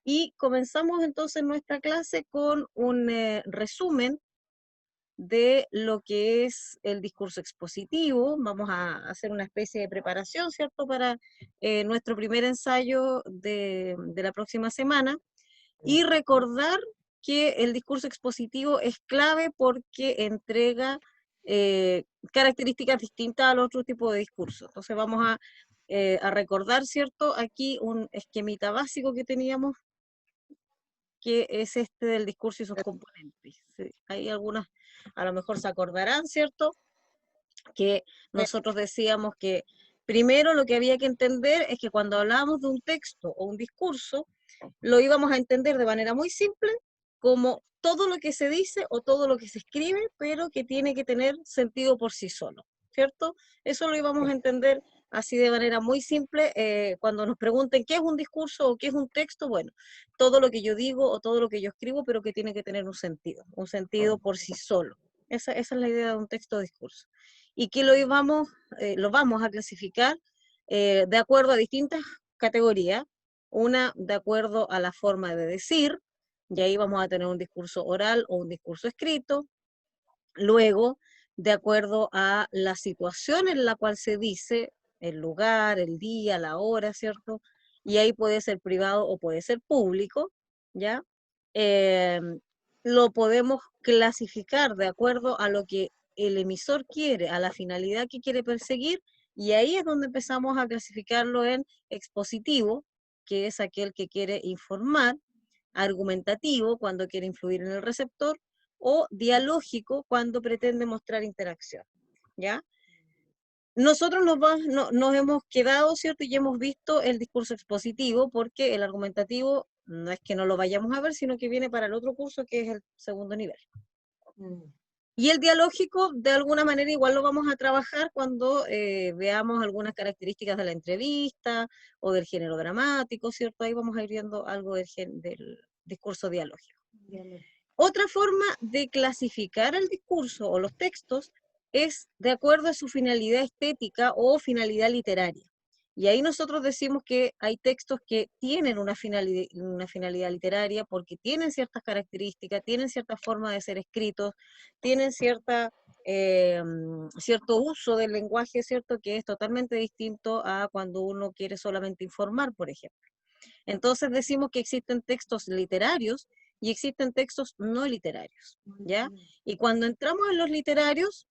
Y comenzamos entonces nuestra clase con un resumen de lo que es el discurso expositivo. Vamos a hacer una especie de preparación, ¿cierto?, para nuestro primer ensayo de la próxima semana. Y recordar que el discurso expositivo es clave porque entrega características distintas al otro tipo de discurso. Entonces vamos a recordar, ¿cierto?, aquí un esquemita básico que teníamos, que es este del discurso y sus componentes. Sí, hay algunas, a lo mejor se acordarán, ¿cierto?, que nosotros decíamos que primero lo que había que entender es que cuando hablábamos de un texto o un discurso, lo íbamos a entender de manera muy simple como todo lo que se dice o todo lo que se escribe, pero que tiene que tener sentido por sí solo, ¿cierto? Eso lo íbamos a entender así de manera muy simple. Cuando nos pregunten qué es un discurso o qué es un texto, bueno, todo lo que yo digo o todo lo que yo escribo, pero que tiene que tener un sentido por sí solo. Esa es la idea de un texto o discurso. Y que lo vamos a clasificar de acuerdo a distintas categorías. Una, de acuerdo a la forma de decir, y ahí vamos a tener un discurso oral o un discurso escrito. Luego, de acuerdo a la situación en la cual se dice, el lugar, el día, la hora, ¿cierto? Y ahí puede ser privado o puede ser público, ¿ya? Eh, lo podemos clasificar de acuerdo a lo que el emisor quiere, a la finalidad que quiere perseguir, y ahí es donde empezamos a clasificarlo en expositivo, que es aquel que quiere informar, argumentativo, cuando quiere influir en el receptor, o dialógico, cuando pretende mostrar interacción, ¿ya? Nosotros nos hemos quedado, ¿cierto? Y hemos visto el discurso expositivo, porque el argumentativo no es que no lo vayamos a ver, sino que viene para el otro curso, que es el segundo nivel. Y el dialógico, de alguna manera, igual lo vamos a trabajar cuando veamos algunas características de la entrevista o del género dramático, ¿cierto? Ahí vamos a ir viendo algo del discurso dialógico. Otra forma de clasificar el discurso o los textos es de acuerdo a su finalidad estética o finalidad literaria. Y ahí nosotros decimos que hay textos que tienen una finalidad literaria porque tienen ciertas características, tienen cierta forma de ser escritos, tienen cierto uso del lenguaje, ¿cierto?, que es totalmente distinto a cuando uno quiere solamente informar, por ejemplo. Entonces decimos que existen textos literarios y existen textos no literarios, ¿ya? Y cuando entramos en los literarios,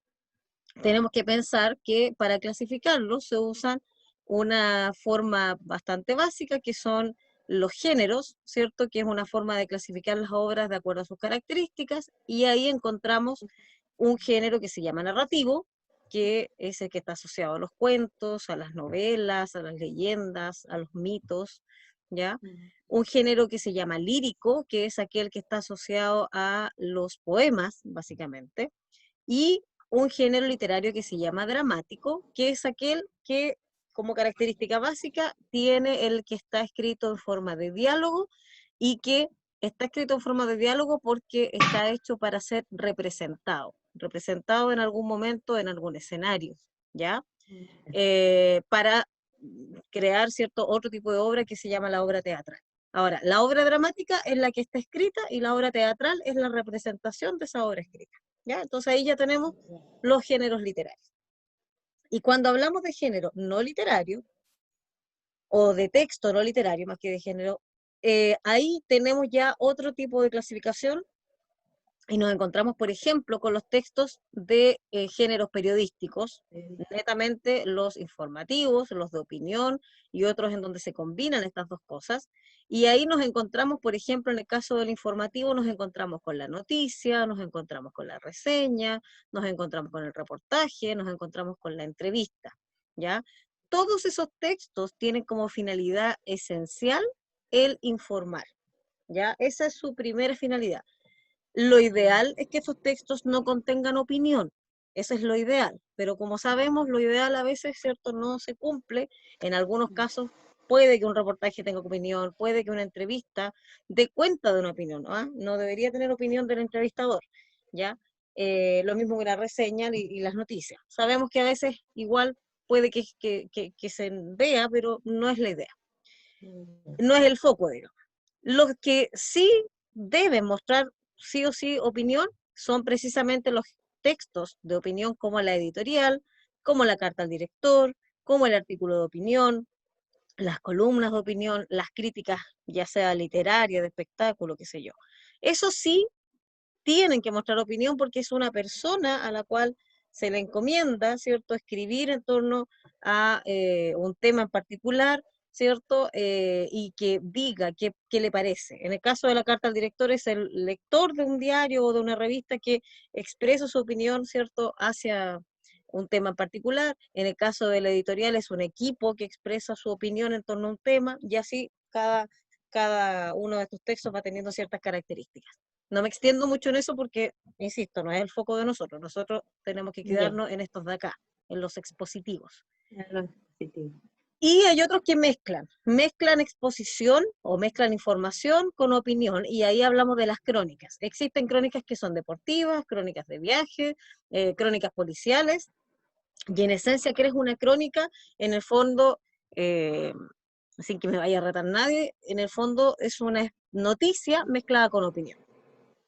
tenemos que pensar que para clasificarlos se usan una forma bastante básica, que son los géneros, ¿cierto? Que es una forma de clasificar las obras de acuerdo a sus características, y ahí encontramos un género que se llama narrativo, que es el que está asociado a los cuentos, a las novelas, a las leyendas, a los mitos, ¿ya? Un género que se llama lírico, que es aquel que está asociado a los poemas, básicamente, y un género literario que se llama dramático, que es aquel que, como característica básica, tiene el que está escrito en forma de diálogo, y que está escrito en forma de diálogo porque está hecho para ser representado en algún momento, en algún escenario, ¿ya? Para crear cierto otro tipo de obra que se llama la obra teatral. Ahora, la obra dramática es la que está escrita y la obra teatral es la representación de esa obra escrita, ¿ya? Entonces ahí ya tenemos los géneros literarios. Y cuando hablamos de género no literario, o de texto no literario, más que de género, ahí tenemos ya otro tipo de clasificación, y nos encontramos, por ejemplo, con los textos de géneros periodísticos, netamente los informativos, los de opinión y otros en donde se combinan estas dos cosas. Y ahí nos encontramos, por ejemplo, en el caso del informativo, nos encontramos con la noticia, nos encontramos con la reseña, nos encontramos con el reportaje, nos encontramos con la entrevista, ¿ya? Todos esos textos tienen como finalidad esencial el informar, ¿ya? Esa es su primera finalidad. Lo ideal es que esos textos no contengan opinión, eso es lo ideal, pero como sabemos, lo ideal a veces, ¿cierto?, no se cumple. En algunos casos puede que un reportaje tenga opinión, puede que una entrevista dé cuenta de una opinión, ¿no? No debería tener opinión del entrevistador, ¿ya? Lo mismo que la reseña y las noticias. Sabemos que a veces igual puede que se vea, pero no es la idea, no es el foco, digamos. Los que sí deben mostrar sí o sí opinión son precisamente los textos de opinión como la editorial, como la carta al director, como el artículo de opinión, las columnas de opinión, las críticas, ya sea literaria, de espectáculo, qué sé yo. Eso sí tienen que mostrar opinión porque es una persona a la cual se le encomienda, ¿cierto?, escribir en torno a un tema en particular, ¿cierto? Y que diga qué le parece. En el caso de la carta al director es el lector de un diario o de una revista que expresa su opinión, ¿cierto?, hacia un tema en particular. En el caso de la editorial es un equipo que expresa su opinión en torno a un tema y así cada uno de estos textos va teniendo ciertas características. No me extiendo mucho en eso porque, insisto, no es el foco de nosotros. Nosotros tenemos que Ya, quedarnos en estos de acá, en los expositivos. ya lo positivo. Y hay otros que mezclan exposición o mezclan información con opinión, y ahí hablamos de las crónicas. Existen crónicas que son deportivas, crónicas de viaje, crónicas policiales, y en esencia, ¿qué es una crónica? En el fondo, eh, sin que me vaya a retar nadie, en el fondo es una noticia mezclada con opinión.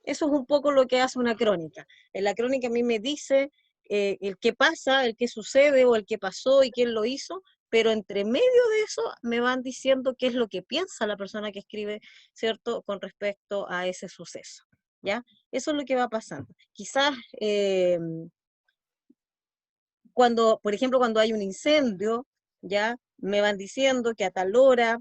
Eso es un poco lo que hace una crónica. En la crónica a mí me dice el qué pasa, el qué sucede o el qué pasó y quién lo hizo, pero entre medio de eso me van diciendo qué es lo que piensa la persona que escribe, ¿cierto?, con respecto a ese suceso, ¿ya? Eso es lo que va pasando. Quizás cuando, por ejemplo, cuando hay un incendio, ¿ya? Me van diciendo que a tal hora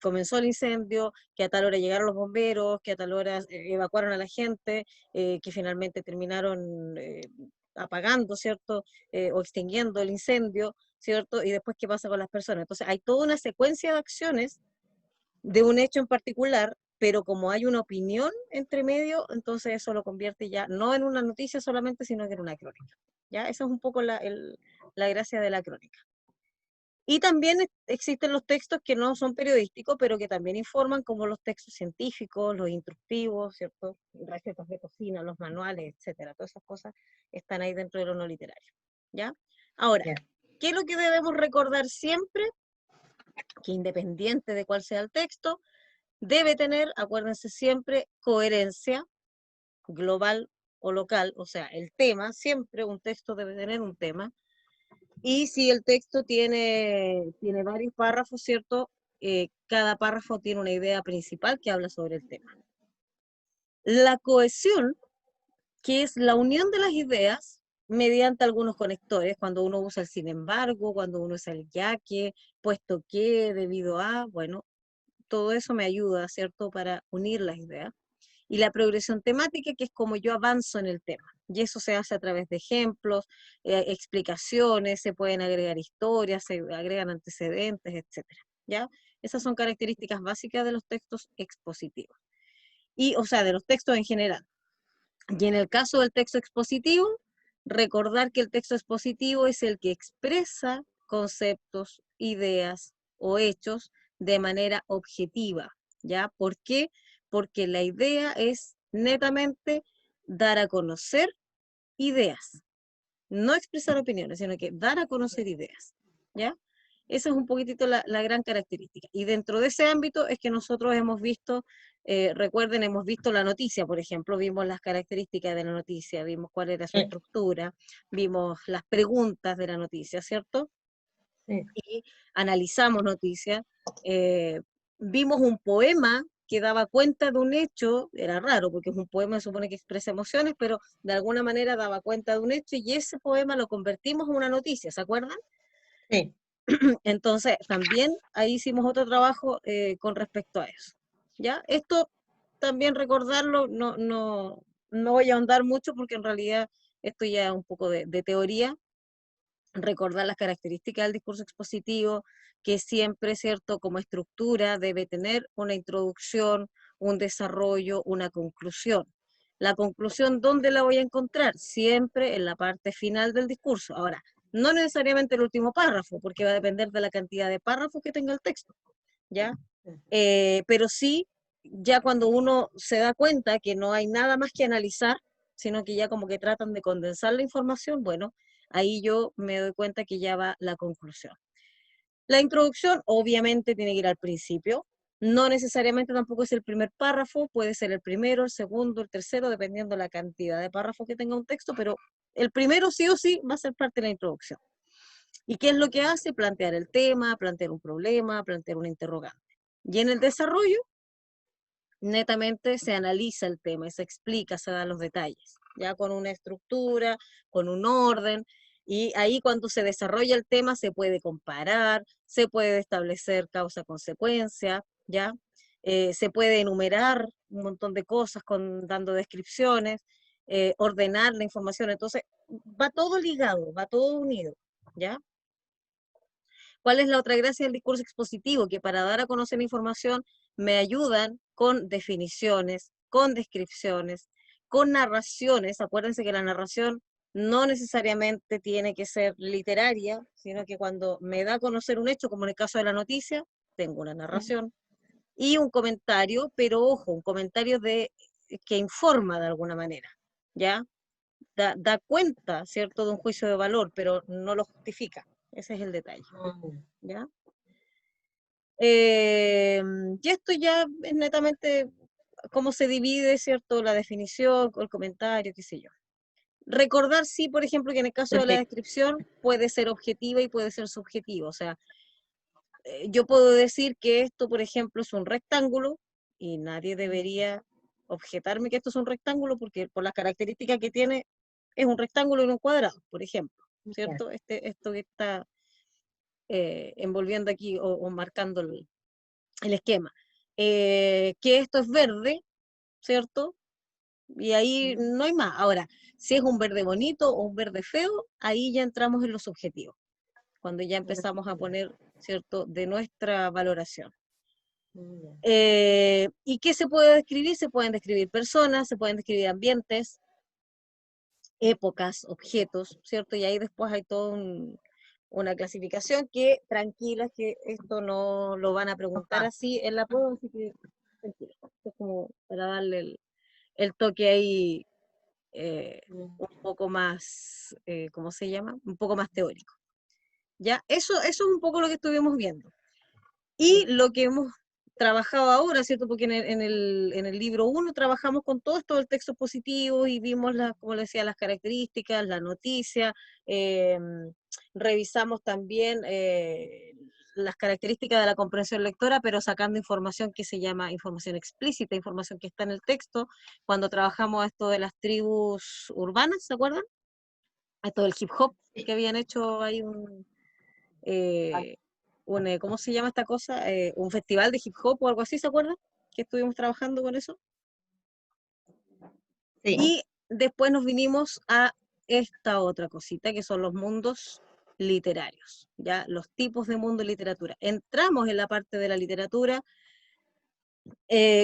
comenzó el incendio, que a tal hora llegaron los bomberos, que a tal hora evacuaron a la gente, que finalmente terminaron apagando, ¿cierto? O extinguiendo el incendio, ¿cierto? Y después qué pasa con las personas. Entonces hay toda una secuencia de acciones de un hecho en particular, pero como hay una opinión entre medio, entonces eso lo convierte ya no en una noticia solamente, sino que en una crónica. ¿Ya? Esa es un poco la gracia de la crónica. Y también existen los textos que no son periodísticos, pero que también informan, como los textos científicos, los instructivos, ¿cierto? Recetas de cocina, los manuales, etcétera. Todas esas cosas están ahí dentro de lo no literario, ¿ya? Ahora, Ya, ¿qué es lo que debemos recordar siempre? Que independiente de cuál sea el texto, debe tener, acuérdense siempre, coherencia global o local, o sea, el tema, siempre un texto debe tener un tema. Y si el texto tiene varios párrafos, ¿cierto? Cada párrafo tiene una idea principal que habla sobre el tema. La cohesión, que es la unión de las ideas mediante algunos conectores, cuando uno usa el sin embargo, cuando uno usa el ya que, puesto que, debido a, bueno, todo eso me ayuda, ¿cierto?, para unir las ideas. Y la progresión temática, que es como yo avanzo en el tema. Y eso se hace a través de ejemplos, explicaciones, se pueden agregar historias, se agregan antecedentes, etcétera. ¿Ya? Esas son características básicas de los textos expositivos. Y, o sea, de los textos en general. Y en el caso del texto expositivo, recordar que el texto expositivo es el que expresa conceptos, ideas o hechos de manera objetiva. ¿Ya? ¿Por qué? Porque la idea es netamente dar a conocer ideas, no expresar opiniones, sino que dar a conocer ideas. ¿Ya? Esa es un poquitito la gran característica. Y dentro de ese ámbito es que nosotros hemos visto, recuerden, hemos visto la noticia, por ejemplo, vimos las características de la noticia, vimos cuál era su sí, estructura, vimos las preguntas de la noticia, ¿cierto? sí, Y analizamos noticias, vimos un poema que daba cuenta de un hecho, era raro porque es un poema, se supone que expresa emociones, pero de alguna manera daba cuenta de un hecho y ese poema lo convertimos en una noticia, ¿se acuerdan? sí. Entonces, también ahí hicimos otro trabajo con respecto a eso. ¿Ya? Esto también recordarlo, no voy a ahondar mucho porque en realidad esto ya es un poco de teoría, recordar las características del discurso expositivo, que siempre, ¿cierto?, como estructura debe tener una introducción, un desarrollo, una conclusión. La conclusión, ¿dónde la voy a encontrar? Siempre en la parte final del discurso. Ahora, no necesariamente el último párrafo, porque va a depender de la cantidad de párrafos que tenga el texto, ¿ya? Pero sí, ya cuando uno se da cuenta que no hay nada más que analizar, sino que ya como que tratan de condensar la información, bueno, ahí yo me doy cuenta que ya va la conclusión. La introducción obviamente tiene que ir al principio, No necesariamente tampoco es el primer párrafo, puede ser el primero, el segundo, el tercero, dependiendo la cantidad de párrafos que tenga un texto, pero el primero sí o sí va a ser parte de la introducción. ¿Y qué es lo que hace? Plantear el tema, plantear un problema, plantear una interrogante. Y en el desarrollo, netamente se analiza el tema y se explica, se dan los detalles, ya con una estructura, con un orden, y ahí cuando se desarrolla el tema se puede comparar, se puede establecer causa-consecuencia, ya se puede enumerar un montón de cosas dando descripciones, ordenar la información, entonces va todo ligado, va todo unido, ¿ya? ¿Cuál es la otra gracia del discurso expositivo? Que para dar a conocer la información me ayudan con definiciones, con descripciones, con narraciones. Acuérdense que la narración no necesariamente tiene que ser literaria, sino que cuando me da a conocer un hecho, como en el caso de la noticia, tengo una narración y un comentario, pero ojo, un comentario que informa de alguna manera, ¿ya? Da cuenta, ¿cierto?, de un juicio de valor, pero no lo justifica. Ese es el detalle, ¿ya? Y esto ya es netamente cómo se divide, ¿cierto? La definición, el comentario, qué sé yo. Recordar, sí, por ejemplo, que en el caso de la Perfecto. descripción puede ser objetiva y puede ser subjetiva. O sea, yo puedo decir que esto, por ejemplo, es un rectángulo y nadie debería objetarme que esto es un rectángulo porque por las características que tiene es un rectángulo en un cuadrado, por ejemplo, Ya. ¿cierto? Esto que está envolviendo aquí o marcando el esquema. Que esto es verde, ¿cierto? Y ahí no hay más. Ahora, si es un verde bonito o un verde feo, ahí ya entramos en los objetivos, cuando ya empezamos a poner, ¿cierto?, de nuestra valoración. Ya. ¿Y qué se puede describir? Se pueden describir personas, se pueden describir ambientes, épocas, objetos, ¿cierto? Y ahí después hay toda una clasificación que, tranquila, que esto no lo van a preguntar Ajá. así en la prueba, así que tranquila. Esto es como para darle el toque ahí un poco más, ¿cómo se llama? Un poco más teórico. ¿Ya? Eso es un poco lo que estuvimos viendo. Y lo que hemos trabajado ahora, ¿cierto? Porque en el libro 1 trabajamos con todo esto del texto positivo y vimos, como les decía, las características, la noticia, revisamos también las características de la comprensión lectora, pero sacando información que se llama información explícita, información que está en el texto, cuando trabajamos esto de las tribus urbanas, ¿se acuerdan? Esto del hip hop, que habían hecho ahí eh, ¿cómo se llama esta cosa? Un festival de hip hop o algo así, ¿se acuerdan? Que estuvimos trabajando con eso. Sí. Y después nos vinimos a esta otra cosita, que son los mundos literarios, ¿ya? Los tipos de mundo y literatura. Entramos en la parte de la literatura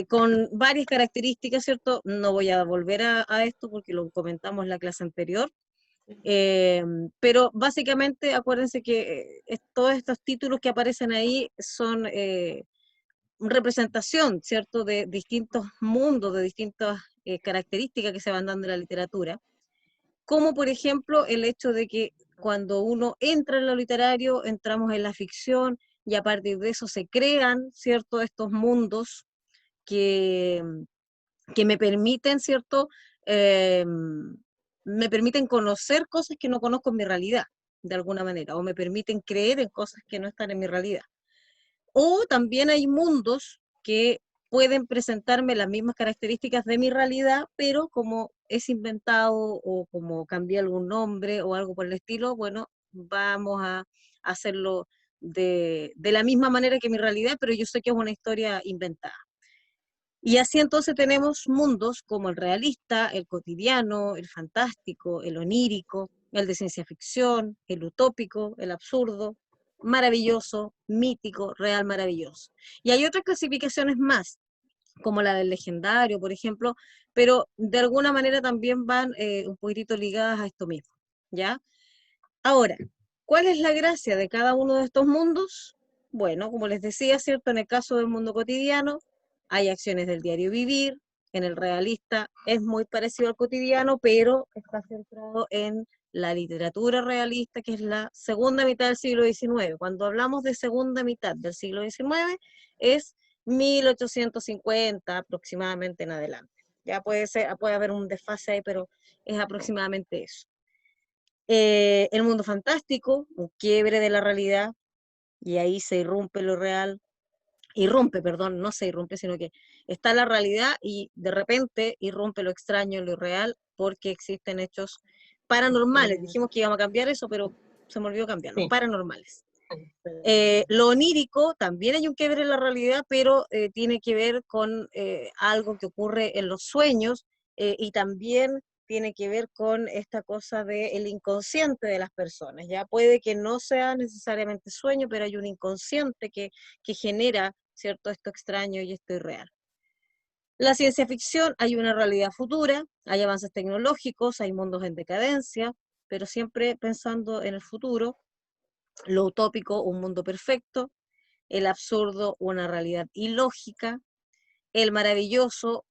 con varias características, ¿cierto? No voy a volver a esto porque lo comentamos en la clase anterior, pero básicamente acuérdense que todos estos títulos que aparecen ahí son representación, ¿cierto?, de distintos mundos, de distintas características que se van dando en la literatura, como por ejemplo el hecho de que cuando uno entra en lo literario, entramos en la ficción y a partir de eso se crean, ¿cierto?, estos mundos que, que me permiten, ¿cierto?, eh, me permiten conocer cosas que no conozco en mi realidad, de alguna manera, o me permiten creer en cosas que no están en mi realidad. O también hay mundos que pueden presentarme las mismas características de mi realidad, pero como es inventado o como cambié algún nombre o algo por el estilo, bueno, vamos a hacerlo de la misma manera que mi realidad, pero yo sé que es una historia inventada. Y así entonces tenemos mundos como el realista, el cotidiano, el fantástico, el onírico, el de ciencia ficción, el utópico, el absurdo, maravilloso, mítico, real maravilloso. Y hay otras clasificaciones más, como la del legendario, por ejemplo, pero de alguna manera también van un poquitito ligadas a esto mismo, ¿ya? Ahora, ¿cuál es la gracia de cada uno de estos mundos? Bueno, como les decía, ¿cierto? En el caso del mundo cotidiano, hay acciones del diario vivir, en el realista es muy parecido al cotidiano, pero está centrado en la literatura realista, que es la segunda mitad del siglo XIX. Cuando hablamos de segunda mitad del siglo XIX, es 1850 aproximadamente en adelante. Ya puede haber un desfase ahí, pero es aproximadamente eso. El mundo fantástico, un quiebre de la realidad, y ahí se irrumpe lo real, perdón, no se irrumpe, sino que está la realidad y de repente irrumpe lo extraño, lo irreal, porque existen hechos paranormales. Dijimos que íbamos a cambiar eso, pero se me olvidó cambiarlo, Sí. paranormales. Lo onírico, también hay un quiebre en la realidad, pero tiene que ver con algo que ocurre en los sueños y también tiene que ver con esta cosa del inconsciente de las personas. Ya puede que no sea necesariamente sueño, pero hay un inconsciente que genera, ¿cierto?, esto extraño y esto irreal. La ciencia ficción, hay una realidad futura, hay avances tecnológicos, hay mundos en decadencia, pero siempre pensando en el futuro. Lo utópico, un mundo perfecto; el absurdo, una realidad ilógica; el maravilloso,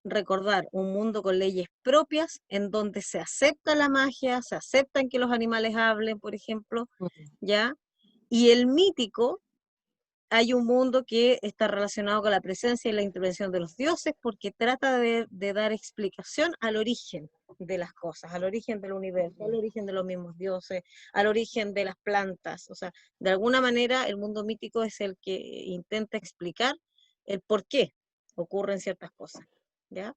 recordar un mundo con leyes propias, en donde se acepta la magia, se aceptan que los animales hablen, por ejemplo, ¿ya? Y el mítico, hay un mundo que está relacionado con la presencia y la intervención de los dioses, porque trata de dar explicación al origen de las cosas, al origen del universo, al origen de los mismos dioses, al origen de las plantas. O sea, de alguna manera el mundo mítico es el que intenta explicar el por qué ocurren ciertas cosas, ¿ya?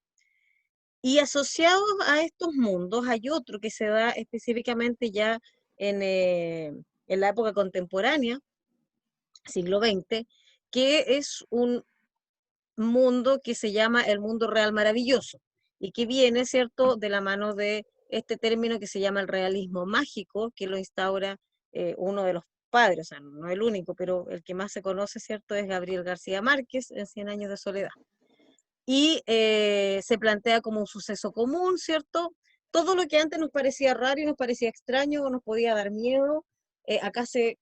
Y asociados a estos mundos hay otro que se da específicamente ya en la época contemporánea, siglo XX, que es un mundo que se llama el mundo real maravilloso, y que viene, ¿cierto?, de la mano de este término que se llama el realismo mágico, que lo instaura uno de los padres, o sea, no el único, pero el que más se conoce, ¿cierto?, es Gabriel García Márquez, en Cien años de soledad. Y se plantea como un suceso común, ¿cierto? Todo lo que antes nos parecía raro y nos parecía extraño o nos podía dar miedo, acá se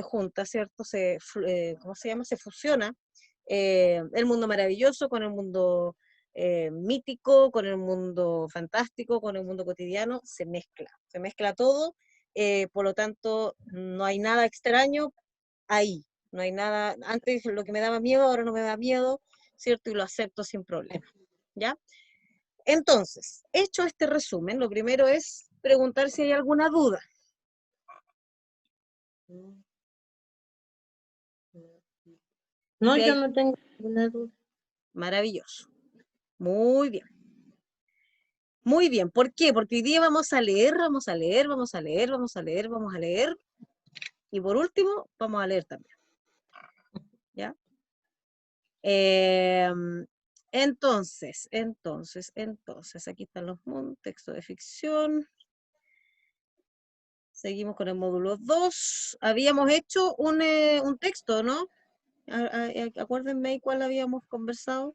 junta, ¿cierto? ¿Cómo se llama? Se fusiona el mundo maravilloso con el mundo mítico, con el mundo fantástico, con el mundo cotidiano, se mezcla todo, por lo tanto no hay nada extraño ahí, no hay nada, antes lo que me daba miedo, ahora no me da miedo, ¿cierto? Y lo acepto sin problema, ¿ya? Entonces, hecho este resumen, lo primero es preguntar si hay alguna duda. No, Si yo hay, no tengo ninguna duda. maravilloso. Muy bien. Muy bien. ¿Por qué? Porque hoy día vamos a leer, vamos a leer, vamos a leer, vamos a leer, vamos a leer. Y por último, vamos a leer también. ¿Ya? Entonces, aquí están los textos de ficción. Seguimos con el módulo 2. Habíamos hecho un texto, ¿no? Acuérdenme cuál habíamos conversado.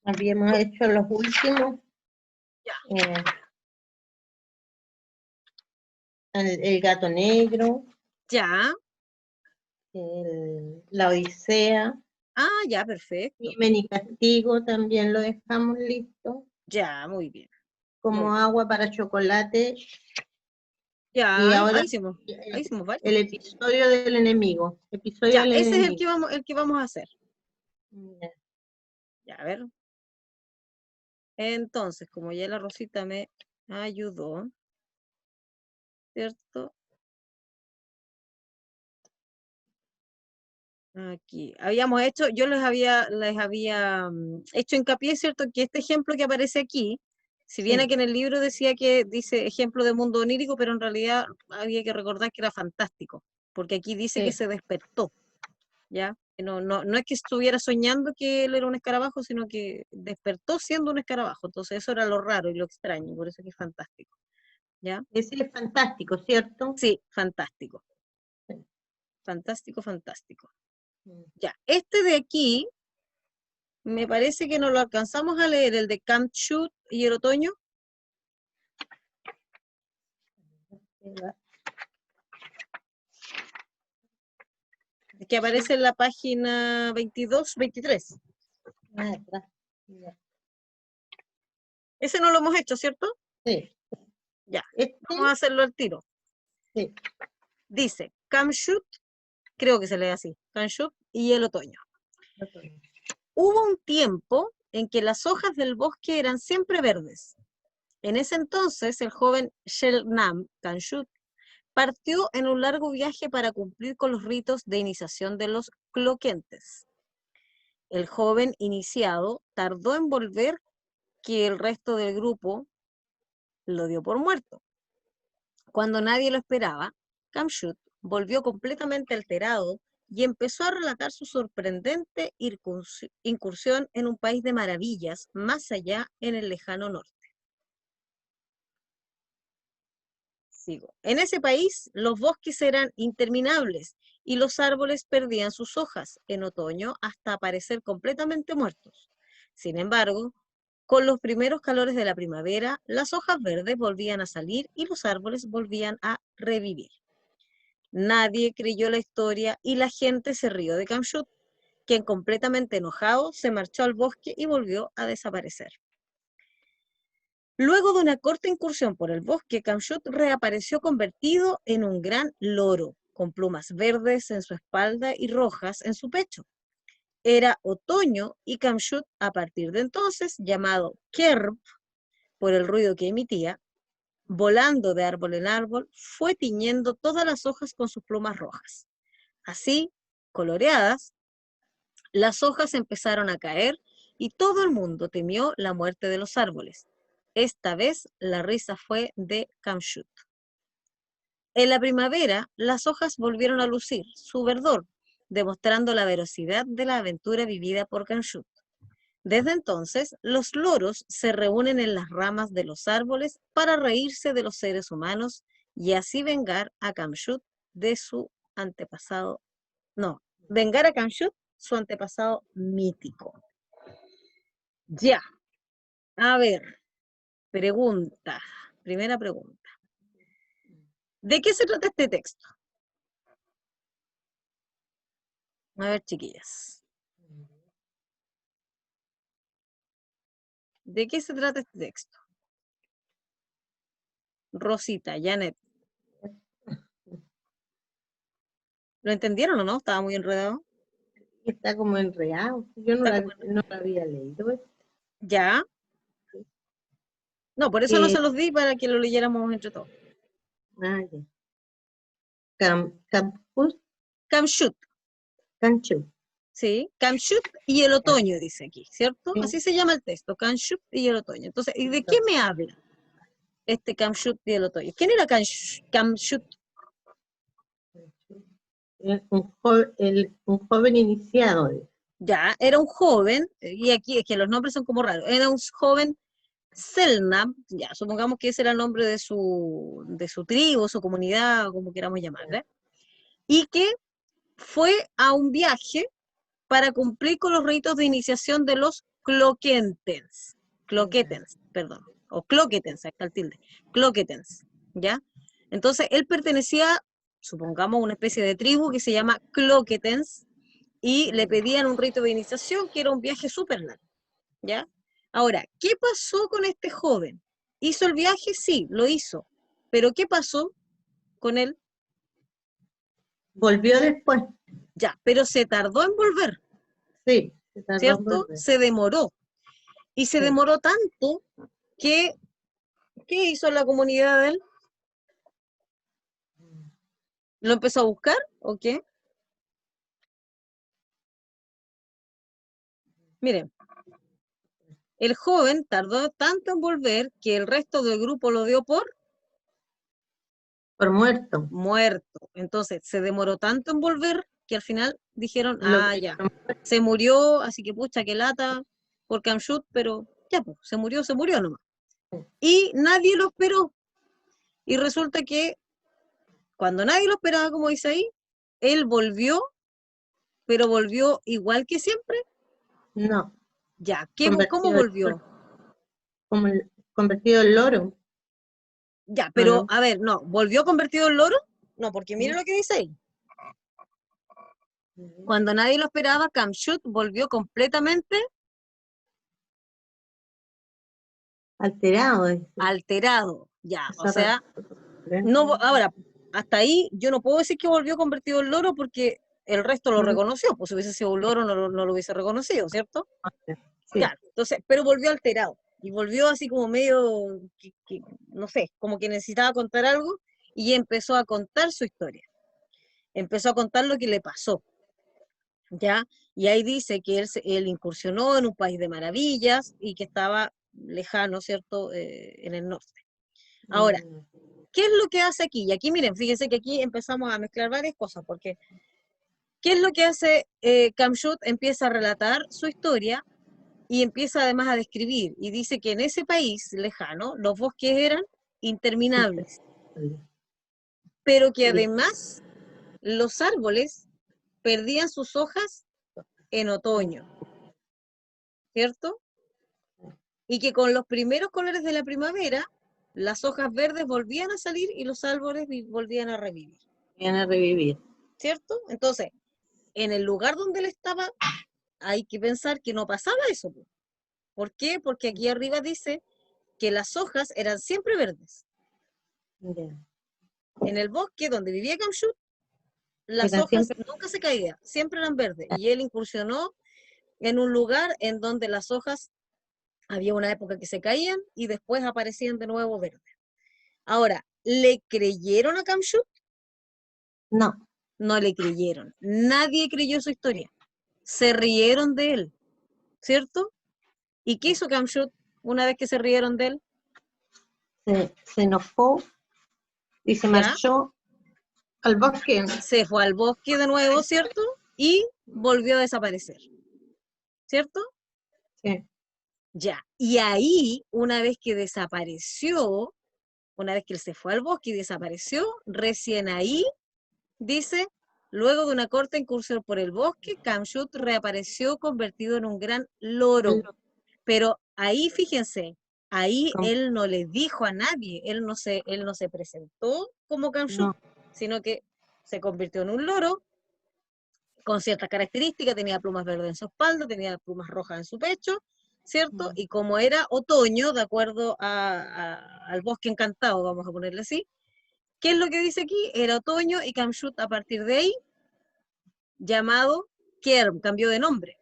Habíamos hecho los últimos. Ya. El gato negro. Ya. La Odisea. Ah, ya, perfecto. Crimen y castigo también lo dejamos listo. Ya, muy bien. Como muy bien. agua para chocolate. Ya, Y ahora ahí hicimos varios. el episodio del enemigo. Ya, ese es el que vamos a hacer. Ya. Ya, a ver. Entonces, como ya la Rosita me ayudó, ¿cierto? Aquí, habíamos hecho, yo les había hecho hincapié, ¿cierto?, que este ejemplo que aparece aquí, si bien Sí. aquí en el libro decía que dice ejemplo de mundo onírico, pero en realidad había que recordar que era fantástico, porque aquí dice que Sí. se despertó, ¿ya? No es que estuviera soñando que él era un escarabajo, sino que despertó siendo un escarabajo, entonces eso era lo raro y lo extraño, por eso que es fantástico, ¿ya? Ese es fantástico, ¿cierto? Sí, fantástico. Sí. Fantástico, fantástico. Ya, este de aquí, me parece que no lo alcanzamos a leer, el de Camp Shoot y el otoño. Que aparece en la página 22, 23. Ese no lo hemos hecho, ¿cierto? Sí. Ya, vamos a hacerlo al tiro. Sí. Dice, Camp Shoot, creo que se lee así, Camp Shoot y el otoño. Hubo un tiempo en que las hojas del bosque eran siempre verdes. En ese entonces, el joven Shelnam Kanshut partió en un largo viaje para cumplir con los ritos de iniciación de los cloquentes. El joven iniciado tardó en volver, que el resto del grupo lo dio por muerto. Cuando nadie lo esperaba, Kamshut volvió completamente alterado y empezó a relatar su sorprendente incursión en un país de maravillas, más allá en el lejano norte. Sigo. En ese país, los bosques eran interminables y los árboles perdían sus hojas en otoño hasta aparecer completamente muertos. Sin embargo, con los primeros calores de la primavera, las hojas verdes volvían a salir y los árboles volvían a revivir. Nadie creyó la historia y la gente se rió de Kamshut, quien completamente enojado se marchó al bosque y volvió a desaparecer. Luego de una corta incursión por el bosque, Kamshut reapareció convertido en un gran loro, con plumas verdes en su espalda y rojas en su pecho. Era otoño y Kamshut, a partir de entonces, llamado Kerb, por el ruido que emitía, volando de árbol en árbol, fue tiñendo todas las hojas con sus plumas rojas. Así, coloreadas, las hojas empezaron a caer y todo el mundo temió la muerte de los árboles. Esta vez la risa fue de Kamshut. En la primavera, las hojas volvieron a lucir su verdor, demostrando la veracidad de la aventura vivida por Kamshut. Desde entonces, los loros se reúnen en las ramas de los árboles para reírse de los seres humanos y así vengar a Kamshut de su antepasado. No, vengar a Kamshut, su antepasado mítico. Ya, a ver, pregunta, primera pregunta. ¿De qué se trata este texto? A ver, chiquillas. ¿De qué se trata este texto? Rosita, Janet. ¿Lo entendieron o no? Estaba muy enredado. Está como enredado. Yo no la había leído. Ya. No, por eso no se los di para que lo leyéramos entre todos. Ya. Kamshut. Kamshut. Sí, Kamshut y el otoño, dice aquí, ¿cierto? Así se llama el texto, Kamshut y el otoño. Entonces, ¿y de qué me habla este Kamshut y el otoño? ¿Quién era Kamshut? Un joven iniciado. Ya, era un joven, y aquí es que los nombres son como raros, era un joven Selnam, ya, supongamos que ese era el nombre de su tribu, su comunidad, o como queramos llamarla, y que fue a un viaje para cumplir con los ritos de iniciación de los cloquetens, perdón, o cloquetens, acá el tilde, cloquetens, ¿ya? Entonces, él pertenecía, supongamos, a una especie de tribu que se llama cloquetens, y le pedían un rito de iniciación que era un viaje súper largo, ¿ya? Ahora, ¿qué pasó con este joven? ¿Hizo el viaje? Sí, lo hizo. ¿Pero qué pasó con él? Volvió después. Ya, pero se tardó en volver. Sí, se tardó ¿cierto? en volver. Se demoró. Y se demoró tanto que, ¿qué hizo la comunidad de él? ¿Lo empezó a buscar o qué? Miren, el joven tardó tanto en volver que el resto del grupo lo dio por muerto. Muerto. Entonces, se demoró tanto en volver que al final dijeron, ya, se murió, así que pucha, que lata por Kamshut, pero ya, pues, se murió nomás. Y nadie lo esperó. Y resulta que cuando nadie lo esperaba, como dice ahí, él volvió, pero volvió igual que siempre. No. Ya, ¿cómo volvió? Como convertido en loro. Ya, pero a ver, no, ¿volvió convertido en loro? No, porque mire lo que dice ahí. Cuando nadie lo esperaba, Kamshut volvió completamente alterado. Alterado, ya, o sea, no, ahora, hasta ahí yo no puedo decir que volvió convertido en loro porque el resto lo Mm, reconoció, pues si hubiese sido un loro no lo hubiese reconocido, ¿cierto? sí. Claro, entonces, pero volvió alterado, y volvió así como medio, no sé, como que necesitaba contar algo, y empezó a contar su historia, empezó a contar lo que le pasó, ¿ya? Y ahí dice que él incursionó en un país de maravillas, y que estaba lejano, ¿cierto?, en el norte. Ahora, Mm, ¿qué es lo que hace aquí? Y aquí, miren, fíjense que aquí empezamos a mezclar varias cosas, porque ¿qué es lo que hace Kamshut? Empieza a relatar su historia y empieza además a describir, y dice que en ese país lejano los bosques eran interminables, pero que sí, además los árboles perdían sus hojas en otoño, ¿cierto? Y que con los primeros colores de la primavera, las hojas verdes volvían a salir y los árboles volvían a revivir, viene a revivir. ¿cierto? Entonces, en el lugar donde él estaba, hay que pensar que no pasaba eso. ¿Por qué? Porque aquí arriba dice que las hojas eran siempre verdes. Ya. En el bosque donde vivía Kamshut, las Eran hojas siempre, nunca se caían, siempre eran verdes. Y él incursionó en un lugar en donde las hojas, había una época que se caían y después aparecían de nuevo verdes. Ahora, ¿le creyeron a Kamshut? no, No le creyeron. Nadie creyó su historia. Se rieron de él, ¿cierto? ¿Y qué hizo Kamshut una vez que se rieron de él? se enojó y se ¿Ya? marchó al bosque. Se fue al bosque de nuevo, ¿cierto? Y volvió a desaparecer, ¿cierto? Sí, Ya. Y ahí, una vez que desapareció, una vez que él se fue al bosque y desapareció, recién ahí, dice, luego de una corta incursión por el bosque, Kamshut reapareció convertido en un gran loro. Pero ahí, fíjense, ahí como- él no le dijo a nadie, él no se presentó como Kamshut, no, sino que se convirtió en un loro con ciertas características, tenía plumas verdes en su espalda, tenía plumas rojas en su pecho, ¿cierto? Y como era otoño, de acuerdo al bosque encantado, vamos a ponerle así, ¿qué es lo que dice aquí? Era otoño y Kamshut a partir de ahí, llamado Kerm, cambió de nombre.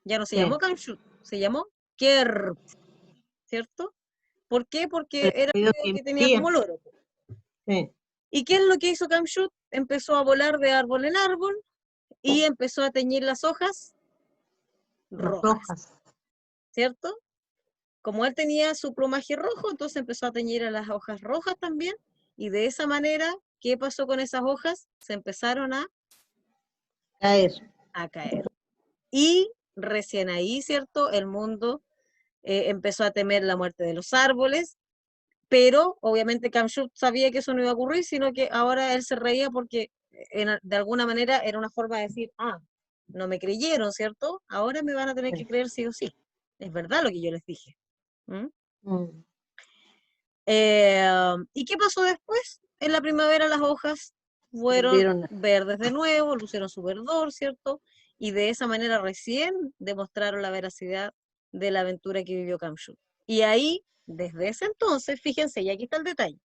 Ya no se sí, llamó Kamshut, se llamó Kerm, ¿cierto? ¿Por qué? Porque el era ruido medio que que tenía emitía, como loro. sí, ¿Y qué es lo que hizo Kamshut? Empezó a volar de árbol en árbol y empezó a teñir las hojas las rojas, rojas. ¿cierto? Como él tenía su plumaje rojo, entonces empezó a teñir a las hojas rojas también, y de esa manera, ¿qué pasó con esas hojas? Se empezaron Caer. a caer. Y recién ahí, ¿cierto? El mundo empezó a temer la muerte de los árboles, pero obviamente Kamshut sabía que eso no iba a ocurrir, sino que ahora él se reía porque de alguna manera era una forma de decir, ah, no me creyeron, ¿cierto? Ahora me van a tener que Sí. creer sí o sí. Es verdad lo que yo les dije. ¿Mm? Mm, ¿Y qué pasó después? En la primavera las hojas fueron volvieron a- verdes de nuevo, lucieron su verdor, ¿cierto? Y de esa manera recién demostraron la veracidad de la aventura que vivió Kamshut. Y ahí, desde ese entonces, fíjense, y aquí está el detalle,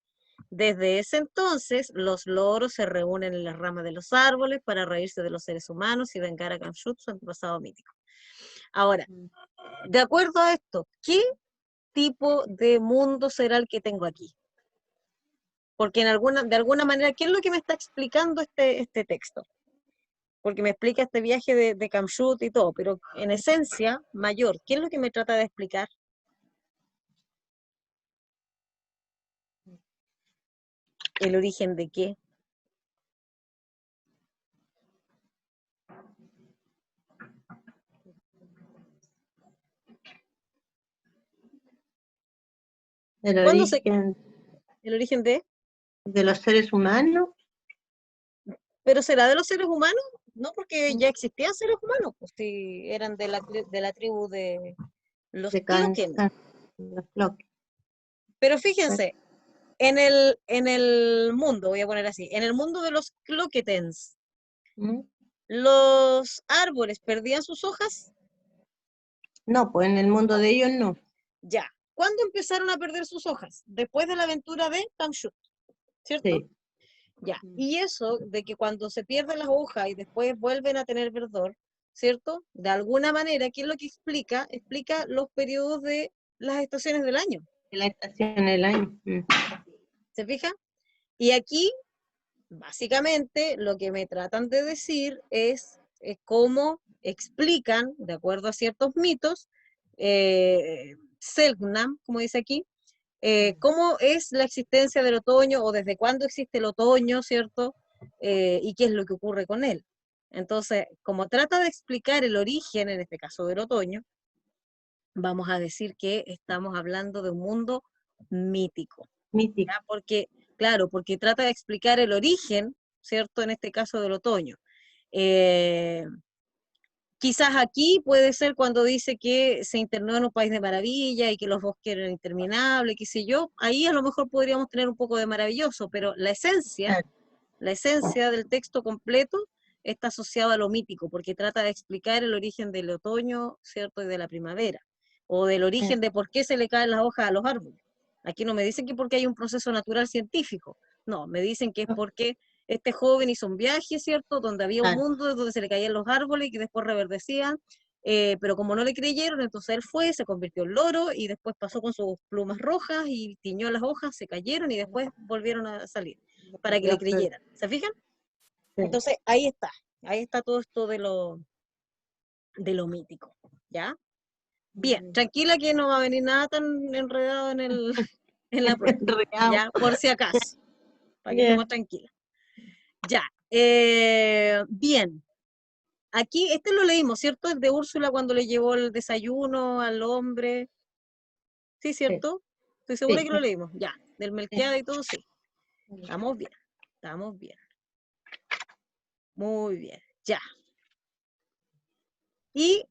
desde ese entonces los loros se reúnen en las ramas de los árboles para reírse de los seres humanos y vengar a Kamshut, su antepasado mítico. Ahora, de acuerdo a esto, ¿qué tipo de mundo será el que tengo aquí? Porque de alguna manera, ¿qué es lo que me está explicando este texto? Porque me explica este viaje de Kamshut y todo, pero en esencia, mayor, ¿qué es lo que me trata de explicar? ¿El origen de qué? el ¿Cuándo se, origen el origen de? de los seres humanos, ¿Pero será de los seres humanos? No, porque ya existían seres humanos, pues si eran de la tribu de los de Tloquen. los bloques. Pero fíjense, en el mundo, voy a poner así, en el mundo de los Cloquetens, ¿Mm? los árboles perdían sus hojas. No, pues en el mundo de ellos no. Ya. ¿Cuándo empezaron a perder sus hojas? Después de la aventura de Kamshut, ¿cierto? Sí, Ya, y eso de que cuando se pierden las hojas y después vuelven a tener verdor, ¿cierto? De alguna manera, ¿qué es lo que explica? Explica los periodos de las estaciones del año. De la estación del año. ¿Se fijan? Y aquí, básicamente, lo que me tratan de decir es cómo explican, de acuerdo a ciertos mitos, Selknam, como dice aquí, cómo es la existencia del otoño o desde cuándo existe el otoño, ¿cierto? Y qué es lo que ocurre con él. Entonces, como trata de explicar el origen, en este caso del otoño, vamos a decir que estamos hablando de un mundo mítico. Mítico. ¿Ya? Porque, claro, porque trata de explicar el origen, ¿cierto? En este caso del otoño. Eh, Quizás aquí puede ser cuando dice que se internó en un país de maravilla y que los bosques eran interminables, qué sé yo, ahí a lo mejor podríamos tener un poco de maravilloso, pero la esencia del texto completo está asociada a lo mítico, porque trata de explicar el origen del otoño, ¿cierto? Y de la primavera, o del origen de por qué se le caen las hojas a los árboles. Aquí no me dicen que porque hay un proceso natural científico, no, me dicen que es porque este joven hizo un viaje, ¿cierto? Donde había un mundo donde se le caían los árboles y que después reverdecían, pero como no le creyeron, entonces él fue, se convirtió en loro y después pasó con sus plumas rojas y tiñó las hojas, se cayeron y después volvieron a salir para que le creyeran. ¿Se fijan? Sí. Entonces ahí está todo esto de lo mítico, ¿ya? Bien, tranquila que no va a venir nada tan enredado en la prueba, ya, por si acaso, para que estemos tranquilos. Ya, bien. Aquí, este lo leímos, ¿cierto? El de Úrsula cuando le llevó el desayuno al hombre. Sí, ¿cierto? Estoy segura que lo leímos. Ya, del Melquiada y todo, sí. Estamos bien, estamos bien. Muy bien, ya. Y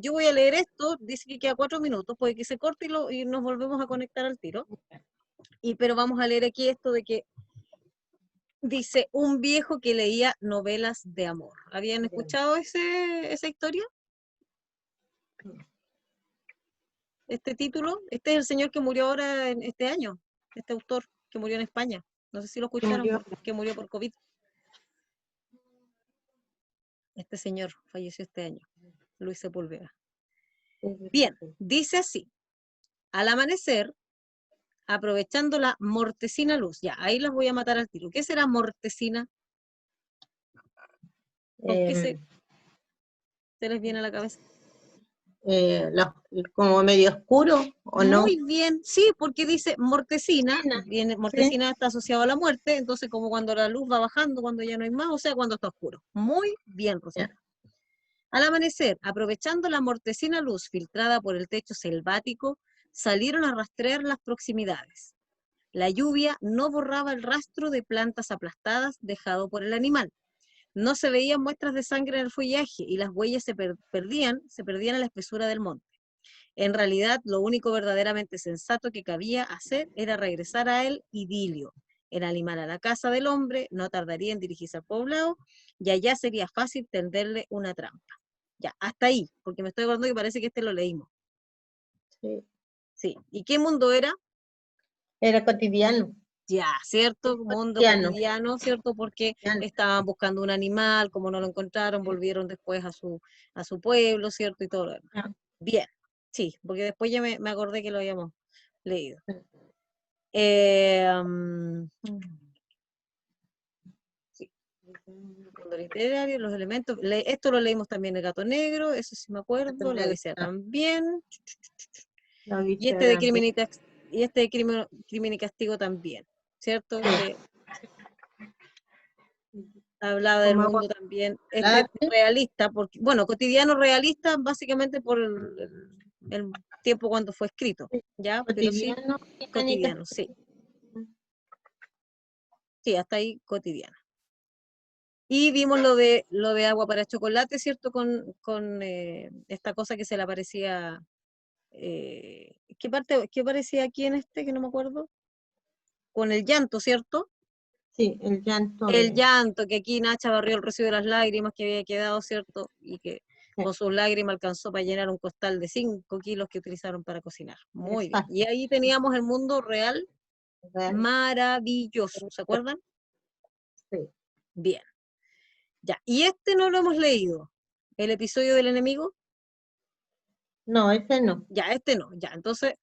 yo voy a leer esto, dice que queda 4 minutos, puede que se corte y nos volvemos a conectar al tiro. Pero vamos a leer aquí esto de que dice, un viejo que leía novelas de amor. ¿Habían escuchado esa historia? Este título, este es el señor que murió ahora en este año, este autor que murió en España. No sé si lo escucharon, que murió por COVID. Este señor falleció este año, Luis Sepúlveda. Bien, dice así, al amanecer, aprovechando la mortecina luz, ya, ahí los voy a matar al tiro. ¿Qué será mortecina? ¿Con qué se les viene a la cabeza? Como medio oscuro, ¿o no? Muy bien, sí, porque dice mortecina, mortecina está asociado a la muerte, entonces como cuando la luz va bajando, cuando ya no hay más, o sea, cuando está oscuro. Muy bien, Rosana. Al amanecer, aprovechando la mortecina luz filtrada por el techo selvático, salieron a rastrear las proximidades. La lluvia no borraba el rastro de plantas aplastadas dejado por el animal. No se veían muestras de sangre en el follaje y las huellas se perdían en la espesura del monte. En realidad, lo único verdaderamente sensato que cabía hacer era regresar a él idilio. El animal a la casa del hombre no tardaría en dirigirse al poblado y allá sería fácil tenderle una trampa. Ya, hasta ahí, porque me estoy acordando que parece que este lo leímos. Sí. Sí. ¿Y qué mundo era? Era cotidiano. Ya, ¿cierto? Mundo cotidiano, ¿cierto? Porque estaban buscando un animal, como no lo encontraron, volvieron después a su pueblo, ¿cierto? Y todo lo demás. Bien, sí, porque después ya me acordé que lo habíamos leído. Sí. Mundo literario, los elementos. Esto lo leímos también el Gato Negro, eso sí me acuerdo, la Odisea también. Y este de Crimen y Castigo también, ¿cierto? Hablaba del mundo también. Este es realista, porque, bueno, cotidiano realista básicamente por el tiempo cuando fue escrito, ¿ya? Pero sí, cotidiano, sí. Sí, hasta ahí cotidiano. Y vimos lo de agua para chocolate, ¿cierto? Con esta cosa que se le aparecía. ¿Qué parecía aquí en este? Que no me acuerdo. Con el llanto, ¿cierto? Sí, el llanto. El llanto, que aquí Nacha barrió el rocío de las lágrimas que había quedado, ¿cierto? Y que con sus lágrimas alcanzó para llenar un costal de 5 kilos que utilizaron para cocinar. Muy bien. Y ahí teníamos el mundo real Maravilloso, ¿se acuerdan? Sí. Bien. Ya, y este no lo hemos leído. El episodio del enemigo. No, ese no. Ya, este no. Ya, entonces,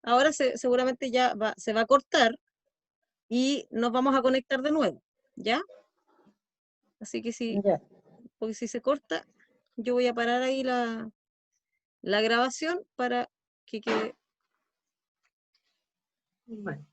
ahora seguramente ya se va a cortar y nos vamos a conectar de nuevo. ¿Ya? Así que Ya. porque si se corta, yo voy a parar ahí la grabación para que quede Bueno.